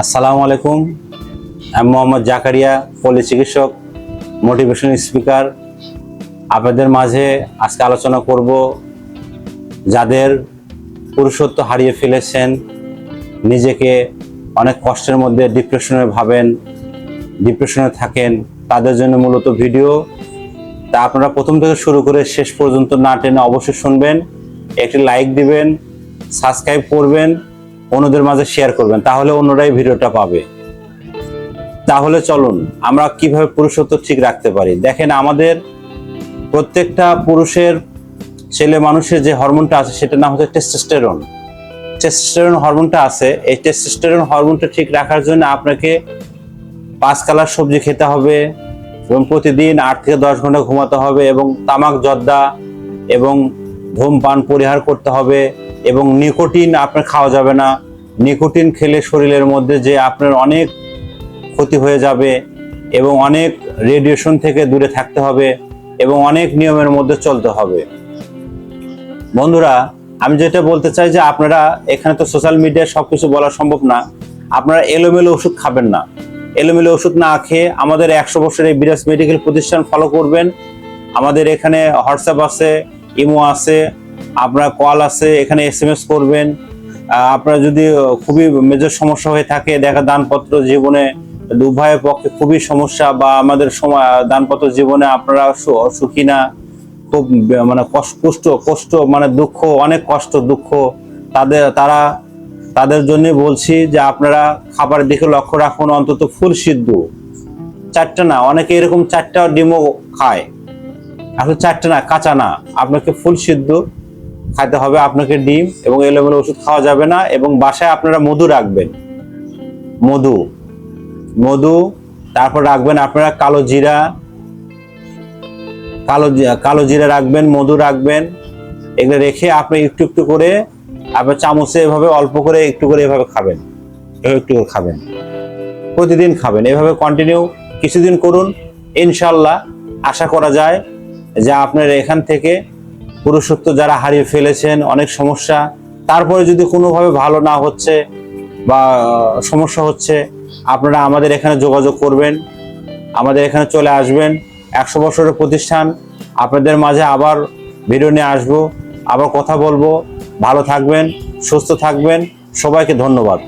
আসসালামু আলাইকুম, আমি মোহাম্মদ জাকারিয়া, পল্লী চিকিৎসক, মোটিভেশন স্পিকার। আপনাদের মাঝে আজকে আলোচনা করব যাদের পুরুষত্ব হারিয়ে ফেলেছেন, নিজেকে অনেক কষ্টের মধ্যে ডিপ্রেশনে থাকেন, তাদের জন্য মূলত ভিডিও। তা আপনারা প্রথম থেকে শুরু করে শেষ পর্যন্ত না টেনে অবশ্যই শুনবেন, একটি লাইক দিবেন, সাবস্ক্রাইব করবেন, অন্যদের মাঝে শেয়ার করবেন, তাহলে অন্যরাই ভিডিওটা পাবে। তাহলে চলুন আমরা কিভাবে পুরুষত্ব ঠিক রাখতে পারি। দেখেন, আমাদের প্রত্যেকটা পুরুষের, ছেলে মানুষের যে হরমোনটা আছে সেটার নাম হচ্ছে টেস্টোস্টেরন। টেস্টোস্টেরন হরমোনটা আছে, এই টেস্টোস্টেরন হরমোনটা ঠিক রাখার জন্য আপনাকে 5 কালার সবজি খেতে হবে এবং প্রতিদিন 8 থেকে 10 ঘন্টা ঘুমাতে হবে এবং তামাক জর্দা এবং ধূমপান পরিহার করতে হবে এবং নিকোটিন আপনার খাওয়া যাবে না। নিকোটিন খেলে শরীরের মধ্যে যে আপনার অনেক ক্ষতি হয়ে যাবে এবং অনেক রেডিয়েশন থেকে দূরে থাকতে হবে এবং অনেক নিয়মের মধ্যে চলতে হবে। বন্ধুরা, আমি যেটা বলতে চাই যে আপনারা এখানে তো সোশ্যাল মিডিয়ায় সবকিছু বলা সম্ভব না, আপনারা এলোমেলো ওষুধ খাবেন না। এলোমেলো ওষুধ না খেয়ে আমাদের 100 বছরের এই বিরাজ মেডিকেল প্রতিষ্ঠান ফলো করবেন। আমাদের এখানে হোয়াটসঅ্যাপ আছে, ইমো আছে, আপনার কল আছে, এখানে SMS করবেন। আপনার যদি খুবই মেজর সমস্যা হয়ে থাকে, দেখা দানপত্র জীবনে উভয়ের পক্ষে খুবই সমস্যা, বা আমাদের দানপত্র জীবনে আপনারা সুখী না, খুব মানে কষ্ট মানে দুঃখ, অনেক কষ্ট দুঃখ, তাদের জন্য বলছি যে আপনারা খাবারের দিকে লক্ষ্য রাখুন। অন্তত ফুল সিদ্ধ 4টা না, অনেকে এরকম 4টা ডিমও খায়, আসলে 4টা না, কাঁচা না, আপনাকে ফুল সিদ্ধ খাইতে হবে। আপনাকে ডিম এবং এলোমেলো ওষুধ খাওয়া যাবে না। এবং বাসায় আপনারা মধু রাখবেন, মধু তারপর রাখবেন আপনারা কালো জিরা রাখবেন, মধু রাখবেন। এগুলো রেখে আপনি একটু একটু করে আপনার চামচে এভাবে অল্প করে একটু করে এভাবে খাবেন, একটু করে খাবেন, প্রতিদিন খাবেন। এভাবে কন্টিনিউ কিছুদিন করুন, ইনশাল্লাহ আশা করা যায় যে আপনার এখান থেকে পুরুষত্ব যারা হারিয়ে ফেলেছেন, অনেক সমস্যা, তারপরে যদি কোনোভাবে ভালো না হচ্ছে বা সমস্যা হচ্ছে, আপনারা আমাদের এখানে যোগাযোগ করবেন, আমাদের এখানে চলে আসবেন। 100 বছরের প্রতিষ্ঠান, আপনাদের মাঝে আবার ভিডিও নিয়ে আসবো, আবার কথা বলবো। ভালো থাকবেন, সুস্থ থাকবেন, সবাইকে ধন্যবাদ।